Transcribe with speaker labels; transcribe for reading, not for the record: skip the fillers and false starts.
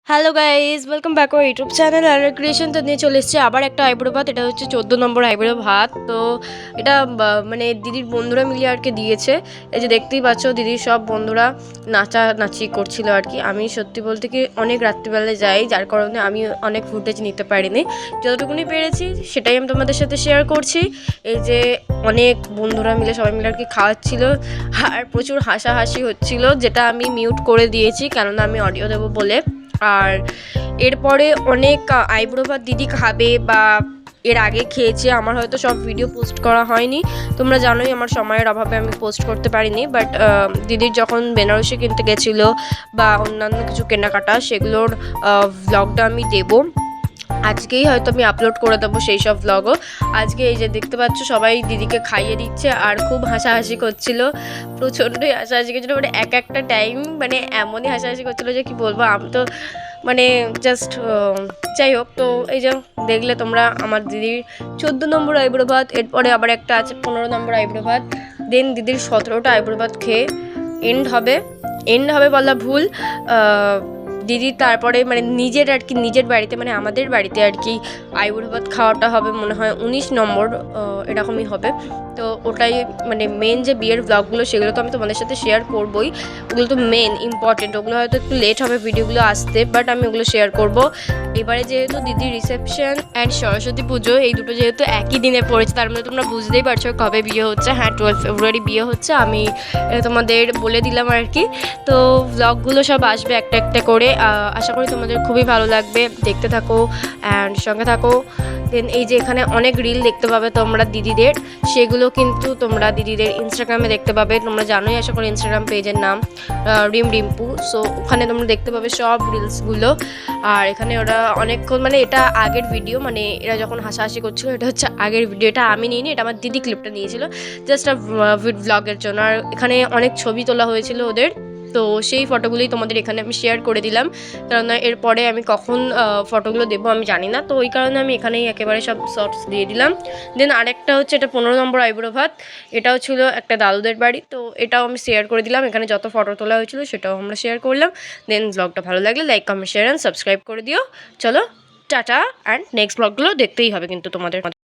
Speaker 1: Hello guys, welcome back our YouTube channel R Creation. তো নিয়ে চলে এসেছি আবার একটা আইবুড়ো ভাত। এটা হচ্ছে 14 নম্বর আইবুড়ো ভাত। তো এটা মানে দিদির বন্ধুরা মিলিয়ে আর কি দিয়েছে। এই যে দেখতেই পাচ্ছ, দিদির সব বন্ধুরা নাচানাচি করছিল আর কি। আমি সত্যি বলতে কি অনেক রাত্রিবেলায় যাই, যার কারণে আমি অনেক ফুটেজ নিতে পারিনি। যতটুকুনি পেরেছি সেটাই আমি তোমাদের সাথে শেয়ার করছি। এই যে অনেক বন্ধুরা মিলে সবাই মিলে আর কি খাওয়াচ্ছিল, আর প্রচুর হাসাহাসি হচ্ছিল, যেটা আমি মিউট করে দিয়েছি কেননা আমি অডিও দেবো বলে। আর এরপরে অনেক আইবুড়ো ভাত দিদি খাবে বা এর আগে খেয়েছে, আমার হয়তো সব ভিডিও পোস্ট করা হয়নি। তোমরা জানোই আমার সময়ের অভাবে আমি পোস্ট করতে পারিনি। বাট দিদির যখন বেনারসি কিনতে গেছিলো বা অন্যান্য কিছু কেনাকাটা, সেগুলোর ভ্লগটা আমি দেবো। আজকেই হয়তো আমি আপলোড করে দেবো সেই সব ভ্লগও। আজকে এই যে দেখতে পাচ্ছ সবাই দিদিকে খাইয়ে দিচ্ছে আর খুব হাসাহাসি করছিল, প্রচণ্ডই হাসাহাসি করছিলো। মানে এক একটা টাইম মানে এমনই হাসাহাসি করছিলো যে কি বলবো। আমি তো মানে জাস্ট যাই হোক। তো এই যে দেখলে তোমরা আমার দিদির 14 নম্বর আইবুড়ো ভাত, এরপরে আবার একটা আছে 15 নম্বর আইবুড়ো ভাত, দেন দিদির 17টা আইবুড়ো ভাত খেয়ে এন্ড হবে বলা ভুল। দিদি তারপরে মানে নিজের আর কি নিজের বাড়িতে মানে আমাদের বাড়িতে আর কি আইবুড়ো ভাত খাওয়াটা হবে মনে হয় 19 নম্বর, এরকমই হবে। তো ওটাই মানে মেন যে বিয়ের ব্লগগুলো সেগুলো তো আমি তোমাদের সাথে শেয়ার করবোই। ওগুলো তো মেন ইম্পর্টেন্ট, ওগুলো হয়তো একটু লেট হবে ভিডিওগুলো আসতে, বাট আমি ওগুলো শেয়ার করব। এবারে যেহেতু দিদির রিসেপশন অ্যান্ড সরস্বতী পুজো এই দুটো যেহেতু একই দিনে পড়েছে, তার মধ্যে তোমরা বুঝতেই পারছো কবে বিয়ে হচ্ছে। হ্যাঁ, 12 ফেব্রুয়ারি বিয়ে হচ্ছে, আমি তোমাদের বলে দিলাম আর কি। তো ব্লগগুলো সব আসবে একটা একটা করে। আশা করি তোমাদের খুবই ভালো লাগবে, দেখতে থাকো অ্যান্ড সঙ্গে থাকো। দেন এই যে এখানে অনেক রিল দেখতে পাবে তোমরা দিদিদের, সেগুলো কিন্তু তোমরা দিদিদের ইনস্টাগ্রামে দেখতে পাবে। তোমরা জানোই আশা করি ইনস্টাগ্রাম পেজের নাম রিম্পু। সো ওখানে তোমরা দেখতে পাবে সব রিলসগুলো। আর এখানে ওরা অনেকক্ষণ মানে এটা আগের ভিডিও, মানে এরা যখন হাসাহাসি করছিলো এটা হচ্ছে আগের ভিডিও, এটা আমি নিইনি, এটা আমার দিদি ক্লিপটা নিয়েছিল জাস্ট ভ্লগের জন্য। আর এখানে অনেক ছবি তোলা হয়েছিল ওদের, তো সেই ফটোগুলোই তোমাদের এখানে আমি শেয়ার করে দিলাম, কারণ এরপরে আমি কখন ফটোগুলো দেবো আমি জানি না। তো ওই কারণে আমি এখানেই একেবারে সব শর্টস দিয়ে দিলাম। দেন আরেকটা হচ্ছে এটা 15 নম্বর আইবুড়ো ভাত, এটাও ছিল একটা দাদুদের বাড়ি, তো এটাও আমি শেয়ার করে দিলাম। এখানে যত ফটো তোলা হয়েছিল সেটাও আমরা শেয়ার করলাম। দেন ব্লগটা ভালো লাগলে like comment share and subscribe করে দিও। চলো টাটা, অ্যান্ড নেক্সট ব্লগগুলো দেখতেই হবে কিন্তু তোমাদের।